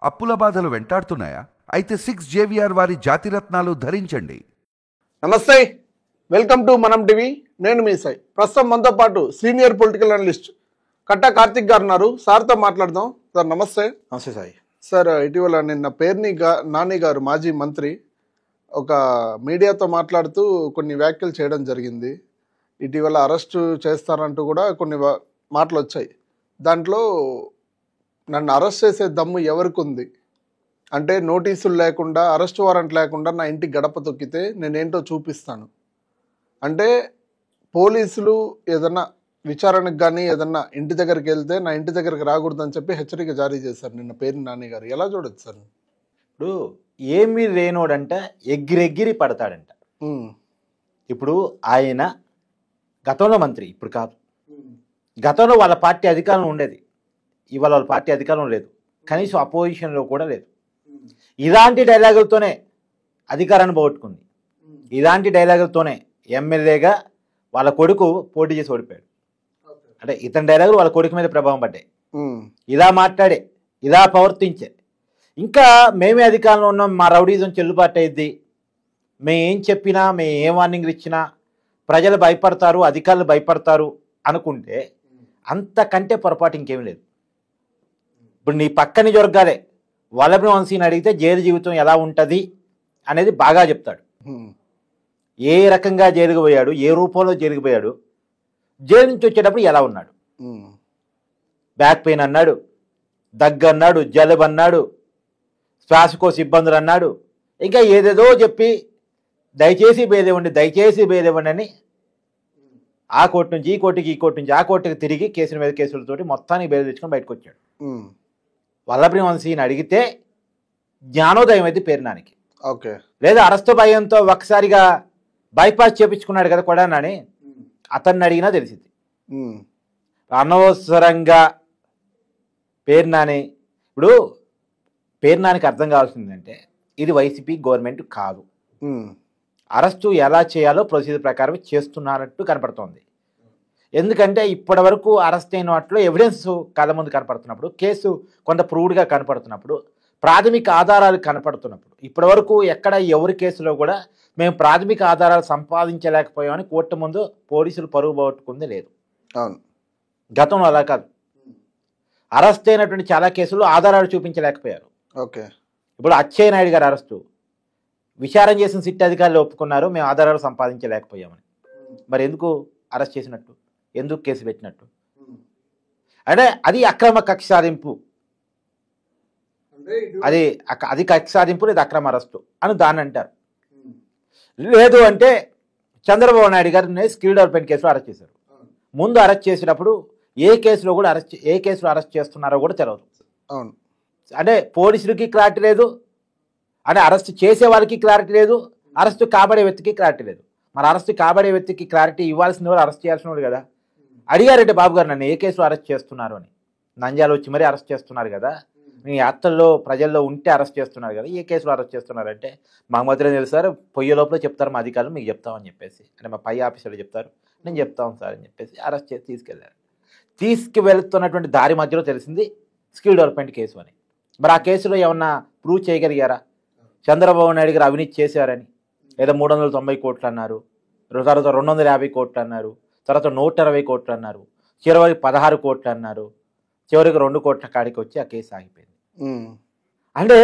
అప్పుల బాధలు వెంటాడుతున్నాయా? అయితే 6 JVR వారి జాతిరత్నాలు ధరించండి. నమస్తే, వెల్కమ్ టు మనం టీవీ. నేను మీ సాయి. ప్రస్తుతం మనతో పాటు సీనియర్ పొలిటికల్ అనలిస్ట్ కట్టా కార్తిక్ గారు ఉన్నారు. సార్తో మాట్లాడదాం. సార్ నమస్తే. నమస్తే సాయి. సార్, ఇటీవల నిన్న పేర్ని నాని గారు, మాజీ మంత్రి, ఒక మీడియాతో మాట్లాడుతూ కొన్ని వ్యాఖ్యలు చేయడం జరిగింది. ఇటీవల అరెస్టు చేస్తారంటూ కూడా కొన్ని మాటలు వచ్చాయి. దాంట్లో నన్ను అరెస్ట్ చేసే దమ్ము ఎవరికి ఉంది అంటే, నోటీసులు లేకుండా, అరెస్ట్ వారెంట్ లేకుండా నా ఇంటి గడప తొక్కితే నేనేంటో చూపిస్తాను అంటే, పోలీసులు ఏదన్నా విచారణకు కానీ ఏదన్నా ఇంటి దగ్గరికి వెళ్తే నా ఇంటి దగ్గరికి రాకూడదని చెప్పి హెచ్చరిక జారీ చేశారు నిన్న పేర్ని నాని గారు. ఎలా చూడొచ్చు సార్? ఇప్పుడు ఏమి లేనోడంట ఎగిరెగిరి పడతాడంట. ఇప్పుడు ఆయన గతంలో మంత్రి, ఇప్పుడు కాదు. గతంలో వాళ్ళ పార్టీ అధికారంలో ఉండేది, ఇవాళ వాళ్ళ పార్టీ అధికారంలో లేదు, కనీసం అపోజిషన్లో కూడా లేదు. ఇలాంటి డైలాగులతోనే అధికారాన్ని పోగొట్టుకుంది. ఇలాంటి డైలాగులతోనే ఎమ్మెల్యేగా వాళ్ళ కొడుకు పోటీ చేసి ఓడిపోయాడు. అంటే ఇతని డైలాగులు వాళ్ళ కొడుకు మీద ప్రభావం పడ్డాయి. ఇలా మాట్లాడే, ఇలా ప్రవర్తించే, ఇంకా మేమే అధికారంలో ఉన్నాం, మా రౌడీజం చెల్లుబాటు అయ్యిద్ది, మేము ఏం చెప్పినా, మేము ఏం వార్నింగ్లు ఇచ్చినా ప్రజలు భయపడతారు, అధికారులు భయపడతారు అనుకుంటే అంతకంటే పొరపాటు ఇంకేమీ లేదు. ఇప్పుడు నీ పక్కని జొరగాలే వల్లభ్ని వంశీని అడిగితే జైలు జీవితం ఎలా ఉంటుంది అనేది బాగా చెప్తాడు. ఏ రకంగా జైలుకు పోయాడు, ఏ రూపంలో జైలుకు పోయాడు, జైలు నుంచి వచ్చేటప్పుడు ఎలా ఉన్నాడు, బ్యాక్ పెయిన్ అన్నాడు, దగ్గు అన్నాడు, జలుబు అన్నాడు, శ్వాసకోశ ఇబ్బందులు అన్నాడు, ఇంకా ఏదేదో చెప్పి దయచేసి బేదేవండి, దయచేసి బేదేవండి అని ఆ కోర్టు నుంచి ఈ కోర్టుకి, ఈ కోర్టు నుంచి ఆ కోర్టుకి తిరిగి కేసుల మీద కేసులతోటి మొత్తానికి బేలు తెచ్చుకొని బయటకు వచ్చాడు. వల్లభ్ని వంశీని అడిగితే జ్ఞానోదయం అయితే పేర్నానికి. ఓకే, లేదా అరెస్టు భయంతో ఒకసారిగా బైపాస్ చేపించుకున్నాడు కదా కొడానని, అతన్ని అడిగినా తెలిసింది. అనవసరంగా పేర్నాని, ఇప్పుడు పేర్నానికి అర్థం కావాల్సిందంటే ఇది వైసీపీ గవర్నమెంట్ కాదు, అరెస్టు ఎలా చేయాలో ప్రొసీజర్ ప్రకారం చేస్తున్నట్టు కనపడుతోంది. ఎందుకంటే ఇప్పటి వరకు అరెస్ట్ అయిన వాటిలో ఎవిడెన్స్ కళ్ళ ముందు కనపడుతున్నప్పుడు, కేసు కొంత ప్రూవ్డ్గా కనపడుతున్నప్పుడు, ప్రాథమిక ఆధారాలు కనపడుతున్నప్పుడు, ఇప్పటి వరకు ఎక్కడ ఎవరి కేసులో కూడా మేము ప్రాథమిక ఆధారాలు సంపాదించలేకపోయామని కోర్టు ముందు పోలీసులు పరుగు పోగొట్టుకుంది లేదు. గతంలో అలా కాదు, అరెస్ట్ అయినటువంటి చాలా కేసులు ఆధారాలు చూపించలేకపోయారు. ఓకే, ఇప్పుడు అచ్చెన్నాయుడు గారు అరెస్టు విచారణ చేసిన సిట్ అధికారులు ఒప్పుకున్నారు, మేము ఆధారాలు సంపాదించలేకపోయామని. మరి ఎందుకు అరెస్ట్ చేసినట్టు, ఎందుకు కేసు పెట్టినట్టు? అంటే అది అక్రమ కక్ష సాధింపు, అది కక్ష సాధింపు లేదా అక్రమ అరెస్టు అని దాన్ని అంటారు. లేదు అంటే చంద్రబాబు నాయుడు గారిని స్కిల్ డెవలప్మెంట్ కేసులో అరెస్ట్ చేశారు. ముందు అరెస్ట్ చేసినప్పుడు ఏ కేసులో అరెస్ట్ చేస్తున్నారో కూడా తెలియదు. అవును, అంటే పోలీసులకి క్లారిటీ లేదు, అంటే అరెస్ట్ చేసే వాళ్ళకి క్లారిటీ లేదు, అరెస్ట్ కాబడే వ్యక్తికి క్లారిటీ లేదు. మరి అరెస్ట్ కాబడే వ్యక్తికి క్లారిటీ ఇవ్వాల్సిన వాడు అరెస్ట్ చేయాల్సిన వాడు కదా. అడిగారంటే బాబు గారు నన్ను ఏ కేసులో అరెస్ట్ చేస్తున్నారు అని, నంద్యాల వచ్చి మరీ అరెస్ట్ చేస్తున్నారు కదా, మీ యాత్రల్లో ప్రజల్లో ఉంటే అరెస్ట్ చేస్తున్నారు కదా, ఏ కేసులో అరెస్ట్ చేస్తున్నారంటే మాకు మాత్రం తెలుసు సార్, పొయ్యే లోపల చెప్తారు మా అధికారులు, మీకు చెప్తామని చెప్పేసి, అంటే మా పై ఆఫీసర్లు చెప్తారు, నేను చెప్తాను సార్ అని చెప్పేసి అరెస్ట్ చేసి తీసుకెళ్లారు. తీసుకువెళ్తున్నటువంటి దారి మధ్యలో తెలిసింది స్కిల్ డెవలప్మెంట్ కేసు అని. మరి ఆ కేసులో ఏమన్నా ప్రూవ్ చేయగలిగారా? చంద్రబాబు నాయుడు గారు అవినీతి చేశారని లేదా 390 కోట్లు అన్నారు, తర్వాత 250 కోట్లు అన్నారు, తర్వాత 120 కోట్లు అన్నారు, చివరికి 16 కోట్లు అన్నారు, చివరికి 2 కోట్ల కాడికి వచ్చి ఆ కేసు ఆగిపోయింది. అంటే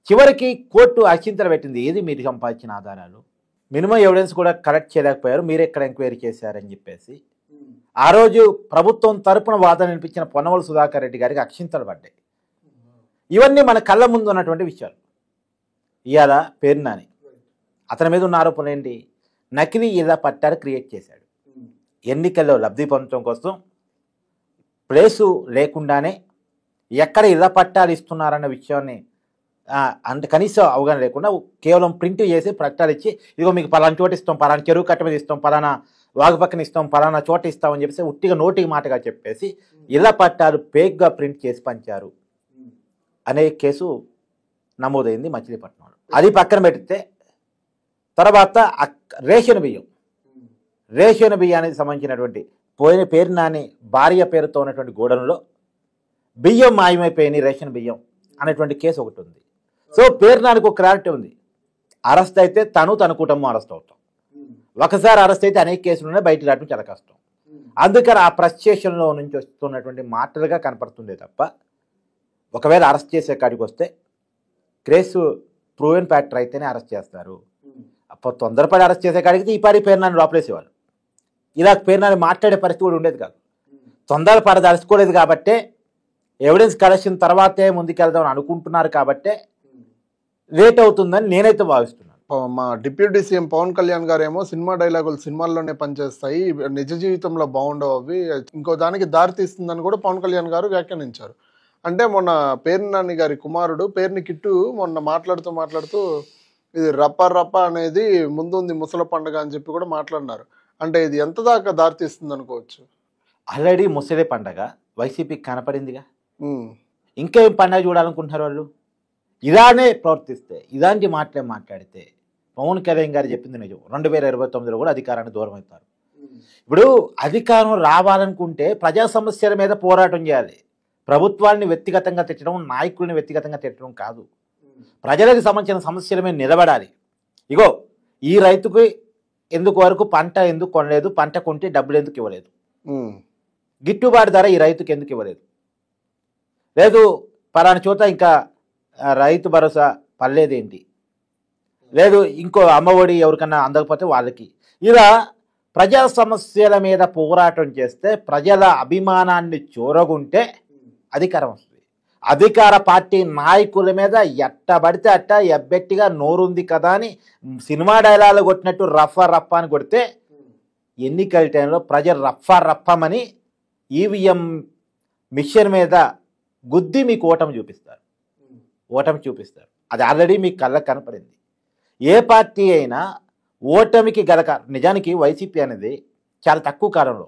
చివరికి కోర్టు అక్షింతలు పెట్టింది, ఏది మీరు సంపాదించిన ఆధారాలు, మినిమం ఎవిడెన్స్ కూడా కలెక్ట్ చేయలేకపోయారు, మీరెక్కడ ఎంక్వైరీ చేశారని చెప్పేసి ఆ రోజు ప్రభుత్వం తరపున వాదన వినిపించిన పొన్నవోలు సుధాకర్ రెడ్డి గారికి అక్షింతలు పడ్డాయి. ఇవన్నీ మన కళ్ళ ముందు ఉన్నటువంటి విషయాలు. ఇవాళ పేర్నాని, అతని మీద ఉన్న ఆరోపణలు ఏంటి? నకిలీ ఇలా పట్టాలు క్రియేట్ చేశాడు, ఎన్నికల్లో లబ్ధి పొందడం కోసం ప్లేసు లేకుండానే ఎక్కడ ఇలా పట్టాలు ఇస్తున్నారన్న విషయాన్ని అంటే కనీసం అవగాహన లేకుండా కేవలం ప్రింట్ చేసి ప్రకటనలు ఇచ్చి, ఇదిగో మీకు పలానా చోటు ఇస్తాం, పలానా చెరువు కట్ట మీద ఇస్తాం, పలానా వాగు పక్కన ఇస్తాం, పలానా చోట ఇస్తామని చెప్పేసి ఉట్టిగా నోటికి మాటగా చెప్పేసి ఇలా పట్టాలు ఫేక్గా ప్రింట్ చేసి పంచారు అనే కేసు నమోదైంది మచిలీపట్నంలో. అది పక్కన పెడితే తర్వాత రేషన్ బియ్యానికి సంబంధించినటువంటి పేరు నాని భార్య పేరుతో ఉన్నటువంటి గోడౌన్లో బియ్యం మాయమైపోయినాయి, రేషన్ బియ్యం అనేటువంటి కేసు ఒకటి ఉంది. సో పేరు నానికి ఒక క్లారిటీ ఉంది. అరెస్ట్ అయితే తన కుటుంబం అరెస్ట్ అవుతాం. ఒకసారి అరెస్ట్ అయితే అనేక కేసులునే బయట రావడం చాలా కష్టం. అందుకని ఆ ఫ్రస్ట్రేషన్లో నుంచి వస్తున్నటువంటి మాటలుగా కనపడుతుందే తప్ప ఒకవేళ అరెస్ట్ చేసే కాడికి వస్తే కేసు ప్రూవెన్ ఫ్యాక్టర్ అయితేనే అరెస్ట్ చేస్తారు. అప్పుడు తొందరపడి అరెస్ట్ చేసే కాడికి ఈ పారి పేరు నాని లోపలేసేవాళ్ళు. ఇలా పేరు నాని మాట్లాడే పరిస్థితి కూడా ఉండేది కాదు. తొందరపడి అరెస్టుకోలేదు కాబట్టే ఎవిడెన్స్ కలెక్షన్ తర్వాతే ముందుకెళ్దామని అనుకుంటున్నారు కాబట్టే లేట్ అవుతుందని నేనైతే భావిస్తున్నాను. మా డిప్యూటీ సీఎం పవన్ కళ్యాణ్ గారు ఏమో సినిమా డైలాగులు సినిమాల్లోనే పనిచేస్తాయి, నిజ జీవితంలో బాగుండవు, అవి ఇంకో దానికి దారి తీస్తుందని కూడా పవన్ కళ్యాణ్ గారు వ్యాఖ్యానించారు. అంటే మొన్న పేర్ని నాని గారి కుమారుడు పేర్ని కిట్టు మొన్న మాట్లాడుతూ ఇది రప్ప అనేది ముందుంది ముసల పండుగ అని చెప్పి కూడా మాట్లాడినారు. అంటే ఇది ఎంత దాకా దారి తీస్తుంది అనుకోవచ్చు? ఆల్రెడీ ముసలే పండగ వైసీపీకి కనపడిందిగా. ఇంకేం పండగ చూడాలనుకుంటున్నారు వాళ్ళు? ఇలానే ప్రవర్తిస్తే ఇలాంటి మాట్లాడితే పవన్ కళ్యాణ్ గారు చెప్పింది నిజం. 2029లో కూడా అధికారాన్ని దూరం అవుతారు. ఇప్పుడు అధికారం రావాలనుకుంటే ప్రజా సమస్యల మీద పోరాటం చేయాలి. ప్రభుత్వాన్ని వ్యక్తిగతంగా తిట్టడం, నాయకుల్ని వ్యక్తిగతంగా తిట్టడం కాదు. ప్రజలకు సంబంధించిన సమస్యల మీద నిలబడాలి. ఇగో ఈ రైతుకి ఎందుకు వరకు పంట ఎందుకు కొనలేదు, పంట కొంటే డబ్బులు ఎందుకు ఇవ్వలేదు, గిట్టుబాటు ధర ఈ రైతుకి ఎందుకు ఇవ్వలేదు, లేదు పలానా చోట ఇంకా రైతు భరోసా పర్లేదేంటి, లేదు ఇంకో అమ్మఒడి ఎవరికన్నా అందకపోతే వాళ్ళకి. ఇలా ప్రజా సమస్యల మీద పోరాటం చేస్తే ప్రజల అభిమానాన్ని చూరగుంటే అధికారం వస్తుంది. అధికార పార్టీ నాయకుల మీద ఎట్టబడితే అట్ట ఎబ్బెట్టిగా నోరుంది కదా అని సినిమా డైలాగులు కొట్టినట్టు రఫ అని కొడితే ఎన్నికల టైంలో ప్రజలు రప్పమని ఈవీఎం మిషన్ మీద గుద్ది మీకు ఓటమి చూపిస్తారు. అది ఆల్రెడీ మీకు కళ్ళకు కనపడింది. ఏ పార్టీ అయినా ఓటమికి నిజానికి వైసీపీ అనేది చాలా తక్కువ కాలంలో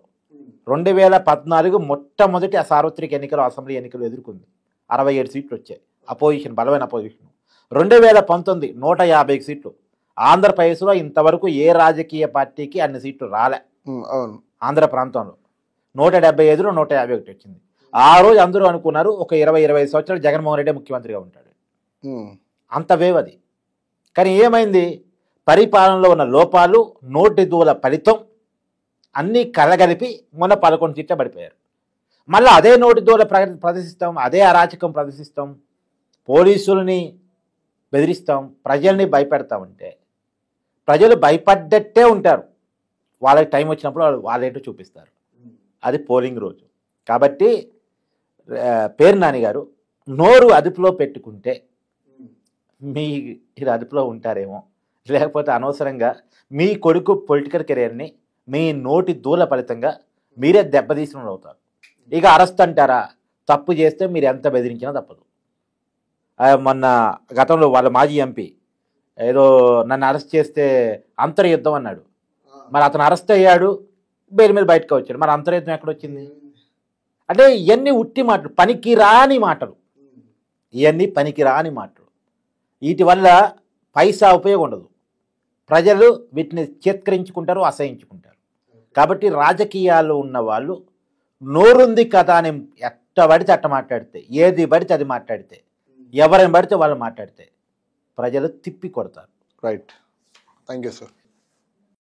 2014 మొట్టమొదటి సార్వత్రిక ఎన్నికలు, అసెంబ్లీ ఎన్నికలు ఎదుర్కొంది. 67 సీట్లు వచ్చాయి, అపోజిషన్, బలమైన అపోజిషన్. 2019 150 సీట్లు. ఆంధ్రప్రదేశ్లో ఇంతవరకు ఏ రాజకీయ పార్టీకి అన్ని సీట్లు రాలే. ఆంధ్ర ప్రాంతంలో 175లో 151 వచ్చింది. ఆ రోజు అందరూ అనుకున్నారు ఒక 20-25 సంవత్సరాలు జగన్మోహన్ రెడ్డి ముఖ్యమంత్రిగా ఉంటాడు, అంత వేవది. కానీ ఏమైంది? పరిపాలనలో ఉన్న లోపాలు, నోటి దూల ఫలితం అన్నీ కలగలిపి మొన్న 11 సీట్ల పడిపోయారు. మళ్ళీ అదే నోటి దూల ప్రదర్శిస్తాం, అదే అరాచకం ప్రదర్శిస్తాం, పోలీసులని బెదిరిస్తాం, ప్రజల్ని భయపెడతామంటే ప్రజలు భయపడ్డట్టే ఉంటారు. వాళ్ళకి టైం వచ్చినప్పుడు వాళ్ళేంటో చూపిస్తారు. అది పోలింగ్ రోజు. కాబట్టి పేర్ని నాని గారు నోరు అదుపులో పెట్టుకుంటే మీరు అదుపులో ఉంటారేమో, లేకపోతే అనవసరంగా మీ కొడుకు పొలిటికల్ కెరీర్ని మీ నోటి దూల ఫలితంగా మీరే దెబ్బతీసిన అవుతారు. ఇక అరెస్ట్ అంటారా? తప్పు చేస్తే మీరు ఎంత బెదిరించినా తప్పదు. మొన్న గతంలో వాళ్ళ మాజీ ఎంపీ ఏదో నన్ను అరెస్ట్ చేస్తే అంతర్యుద్ధం అన్నాడు. మరి అతను అరెస్ట్ అయ్యాడు, బెయిల్ మీద బయటకు వచ్చాడు. మరి అంతర్యుద్ధం ఎక్కడొచ్చింది? అంటే ఇవన్నీ ఉట్టి మాటలు, పనికిరాని మాటలు. వీటి వల్ల పైసా ఉపయోగం ఉండదు. ప్రజలు వీటిని చేత్కరించుకుంటారు, అసహించుకుంటారు. కాబట్టి రాజకీయాల్లో ఉన్న వాళ్ళు నోరుంది కదా అని ఎట్ట పడితే అట్ట మాట్లాడితే, ఏది పడితే అది మాట్లాడితే, ఎవరిని పడితే వాళ్ళు మాట్లాడితే ప్రజలు తిప్పి కొడతారు. రైట్. Thank you sir.